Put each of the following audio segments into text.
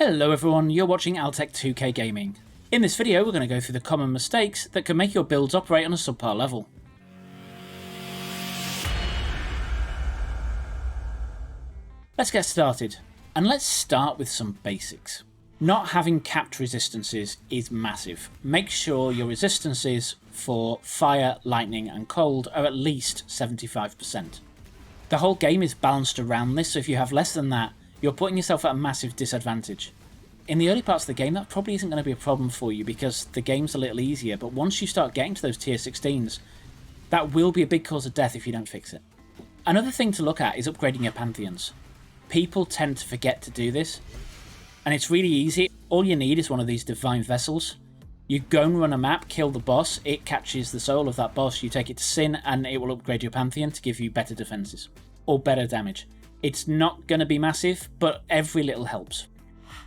Hello everyone, you're watching Altek2k Gaming. In this video we're going to go through the common mistakes that can make your builds operate on a subpar level. Let's get started, and let's start with some basics. Not having capped resistances is massive. Make sure your resistances for fire, lightning and cold are at least 75%. The whole game is balanced around this, so if you have less than that, you're putting yourself at a massive disadvantage. In the early parts of the game, that probably isn't going to be a problem for you because the game's a little easier, but once you start getting to those tier 16s, that will be a big cause of death if you don't fix it. Another thing to look at is upgrading your pantheons. People tend to forget to do this, and it's really easy. All you need is one of these divine vessels. You go and run a map, kill the boss, it catches the soul of that boss, you take it to Sin, and it will upgrade your pantheon to give you better defenses, or better damage. It's not going to be massive, but every little helps.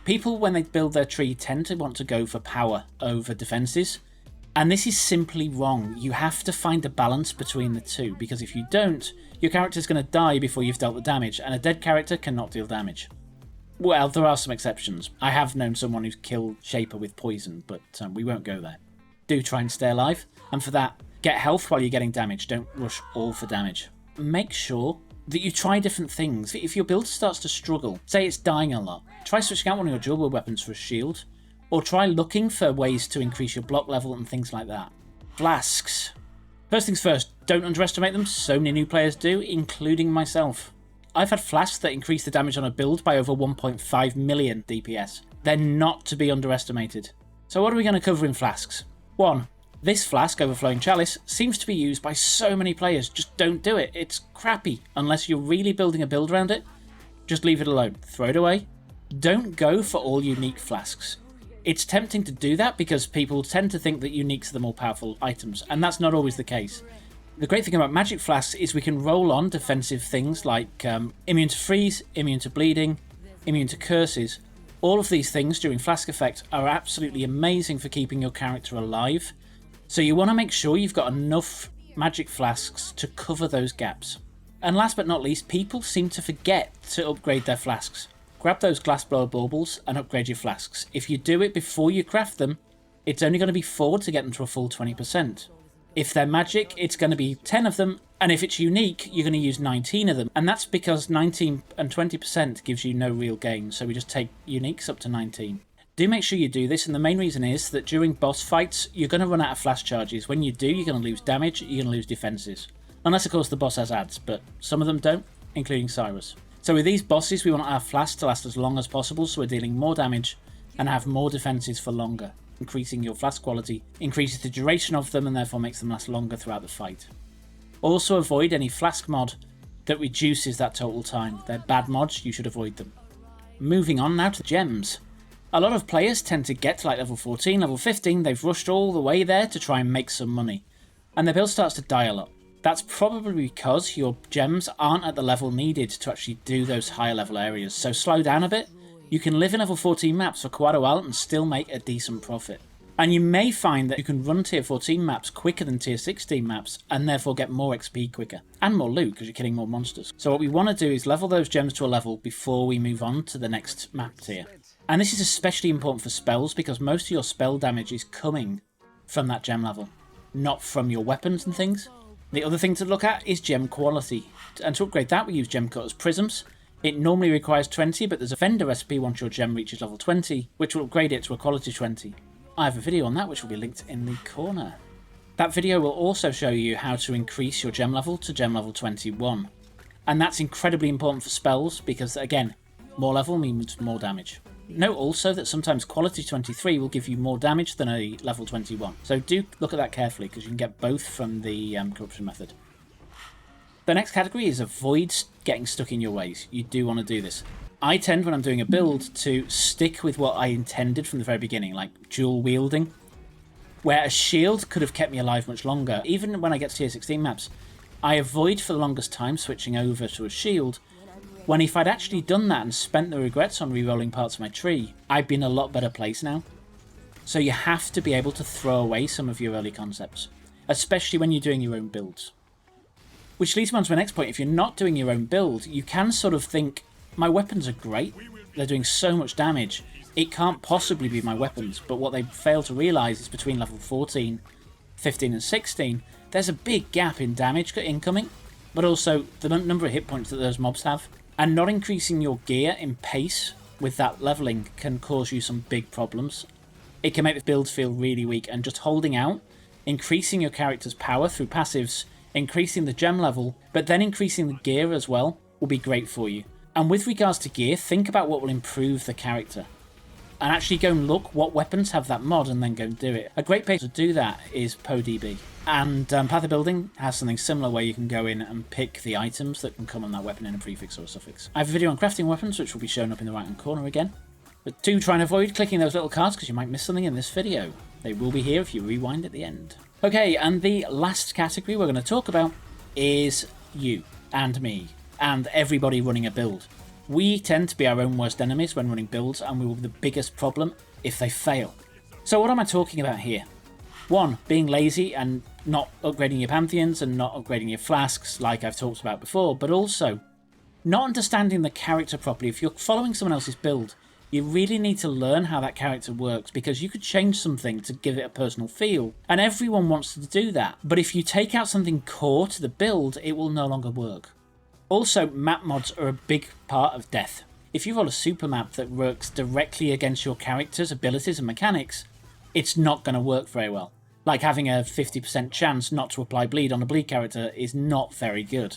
People, when they build their tree, tend to want to go for power over defenses, and this is simply wrong. You have to find a balance between the two, because if you don't, your character's going to die before you've dealt the damage, and a dead character cannot deal damage. Well, there are some exceptions. I have known someone who's killed Shaper with poison, but we won't go there. Do try and stay alive, and for that, get health while you're getting damage. Don't rush all for damage. Make sure that you try different things. If your build starts to struggle, say it's dying a lot, try switching out one of your dual wield weapons for a shield, or try looking for ways to increase your block level and things like that. Flasks. First things first, don't underestimate them. So many new players do, including myself. I've had flasks that increase the damage on a build by over 1.5 million DPS. They're not to be underestimated. So what are we going to cover in flasks? 1. This flask, Overflowing Chalice, seems to be used by so many players. Just don't do it. It's crappy. Unless you're really building a build around it, just leave it alone. Throw it away. Don't go for all unique flasks. It's tempting to do that because people tend to think that uniques are the more powerful items, and that's not always the case. The great thing about magic flasks is we can roll on defensive things like immune to freeze, immune to bleeding, immune to curses. All of these things during flask effect are absolutely amazing for keeping your character alive. So you want to make sure you've got enough magic flasks to cover those gaps. And last but not least, people seem to forget to upgrade their flasks. Grab those glassblower baubles and upgrade your flasks. If you do it before you craft them, it's only going to be 4 to get them to a full 20%. If they're magic, it's going to be 10 of them, and if it's unique, you're going to use 19 of them. And that's because 19 and 20% gives you no real gain, so we just take uniques up to 19. Do make sure you do this, and the main reason is that during boss fights, you're going to run out of flash charges. When you do, you're going to lose damage, you're going to lose defenses. Unless, of course, the boss has ads, but some of them don't, including Cyrus. So with these bosses, we want our flasks to last as long as possible, so we're dealing more damage and have more defenses for longer. Increasing your flask quality increases the duration of them and therefore makes them last longer throughout the fight. Also avoid any flask mod that reduces that total time. They're bad mods, you should avoid them. Moving on now to gems. A lot of players tend to get to like level 14, level 15, they've rushed all the way there to try and make some money, and their build starts to die a lot. That's probably because your gems aren't at the level needed to actually do those higher level areas, so slow down a bit. You can live in level 14 maps for quite a while and still make a decent profit. And you may find that you can run tier 14 maps quicker than tier 16 maps and therefore get more XP quicker. And more loot because you're killing more monsters. So what we want to do is level those gems to a level before we move on to the next map tier. And this is especially important for spells because most of your spell damage is coming from that gem level, not from your weapons and things. The other thing to look at is gem quality. And to upgrade that we use Gem Cutter's Prisms. It normally requires 20, but there's a vendor recipe once your gem reaches level 20, which will upgrade it to a quality 20. I have a video on that which will be linked in the corner. That video will also show you how to increase your gem level to gem level 21. And that's incredibly important for spells because, again, more level means more damage. Note also that sometimes quality 23 will give you more damage than a level 21. So do look at that carefully because you can get both from the corruption method. The next category is avoid getting stuck in your ways. You do want to do this. I tend, when I'm doing a build, to stick with what I intended from the very beginning, like dual wielding, where a shield could have kept me alive much longer. Even when I get to tier 16 maps, I avoid for the longest time switching over to a shield, when if I'd actually done that and spent the regrets on re-rolling parts of my tree, I'd be in a lot better place now. So you have to be able to throw away some of your early concepts, especially when you're doing your own builds. Which leads me on to my next point. If you're not doing your own build, you can sort of think, my weapons are great, they're doing so much damage, it can't possibly be my weapons, but what they fail to realise is between level 14, 15 and 16, there's a big gap in damage incoming, but also the number of hit points that those mobs have. And not increasing your gear in pace with that leveling can cause you some big problems. It can make the build feel really weak, and just holding out, increasing your character's power through passives, increasing the gem level, but then increasing the gear as well, will be great for you. And with regards to gear, think about what will improve the character. And actually go and look what weapons have that mod and then go and do it. A great place to do that is POE. And Path of Building has something similar where you can go in and pick the items that can come on that weapon in a prefix or a suffix. I have a video on crafting weapons which will be shown up in the right hand corner again. But do try and avoid clicking those little cards because you might miss something in this video. They will be here if you rewind at the end. Okay, and the last category we're going to talk about is you and me and everybody running a build. We tend to be our own worst enemies when running builds, and we will be the biggest problem if they fail. So what am I talking about here? 1. Being lazy and not upgrading your pantheons and not upgrading your flasks like I've talked about before, but also not understanding the character properly. If you're following someone else's build, you really need to learn how that character works, because you could change something to give it a personal feel, and everyone wants to do that. But if you take out something core to the build, it will no longer work. Also, map mods are a big part of death. If you roll a super map that works directly against your character's abilities and mechanics, it's not going to work very well. Like having a 50% chance not to apply bleed on a bleed character is not very good.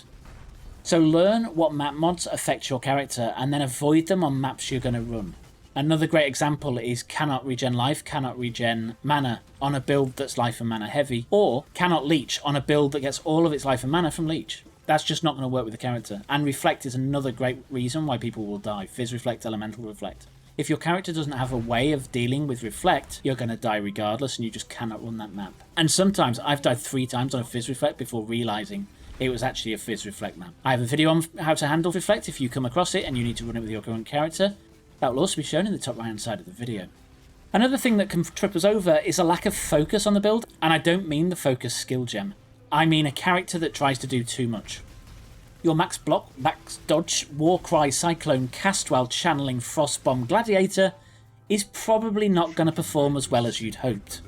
So learn what map mods affect your character and then avoid them on maps you're going to run. Another great example is cannot regen life, cannot regen mana on a build that's life and mana heavy, or cannot leech on a build that gets all of its life and mana from leech. That's just not going to work with the character. And Reflect is another great reason why people will die. Fizz Reflect, Elemental Reflect. If your character doesn't have a way of dealing with Reflect, you're going to die regardless, and you just cannot run that map. And sometimes, I've died 3 times on a Fizz Reflect before realising it was actually a Fizz Reflect map. I have a video on how to handle Reflect if you come across it and you need to run it with your current character. That will also be shown in the top right hand side of the video. Another thing that can trip us over is a lack of focus on the build, and I don't mean the focus skill gem. I mean a character that tries to do too much. Your max block, max dodge, Warcry, Cyclone, cast while channeling Frostbomb Gladiator is probably not going to perform as well as you'd hoped.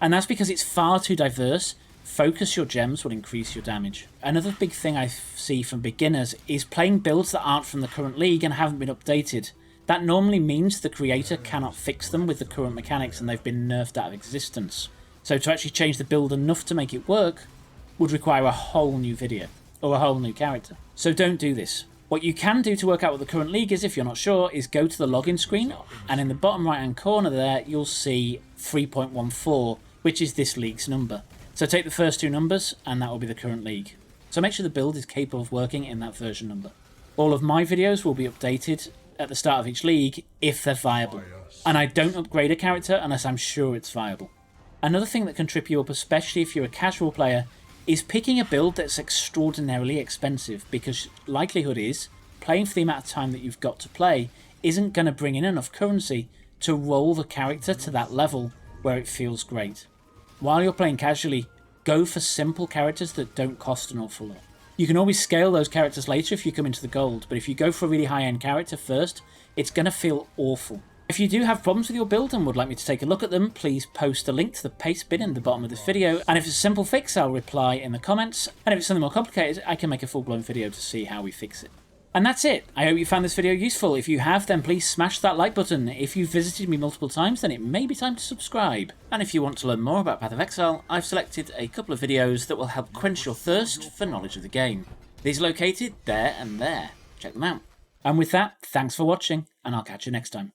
And that's because it's far too diverse. Focus your gems will increase your damage. Another big thing I see from beginners is playing builds that aren't from the current league and haven't been updated. That normally means the creator cannot fix them with the current mechanics and they've been nerfed out of existence. So to actually change the build enough to make it work would require a whole new video, or a whole new character. So don't do this. What you can do to work out what the current league is, if you're not sure, is go to the login screen, and in the bottom right hand corner there, you'll see 3.14, which is this league's number. So take the first 2 numbers, and that will be the current league. So make sure the build is capable of working in that version number. All of my videos will be updated at the start of each league if they're viable. And I don't upgrade a character unless I'm sure it's viable. Another thing that can trip you up, especially if you're a casual player, is picking a build that's extraordinarily expensive, because likelihood is playing for the amount of time that you've got to play isn't going to bring in enough currency to roll the character to that level where it feels great. While you're playing casually, go for simple characters that don't cost an awful lot. You can always scale those characters later if you come into the gold, but if you go for a really high-end character first, it's going to feel awful. If you do have problems with your build and would like me to take a look at them, please post a link to the paste bin in the bottom of this video, and if it's a simple fix, I'll reply in the comments, and if it's something more complicated, I can make a full-blown video to see how we fix it. And that's it. I hope you found this video useful. If you have, then please smash that like button. If you've visited me multiple times, then it may be time to subscribe. And if you want to learn more about Path of Exile, I've selected a couple of videos that will help quench your thirst for knowledge of the game. These are located there and there. Check them out. And with that, thanks for watching, and I'll catch you next time.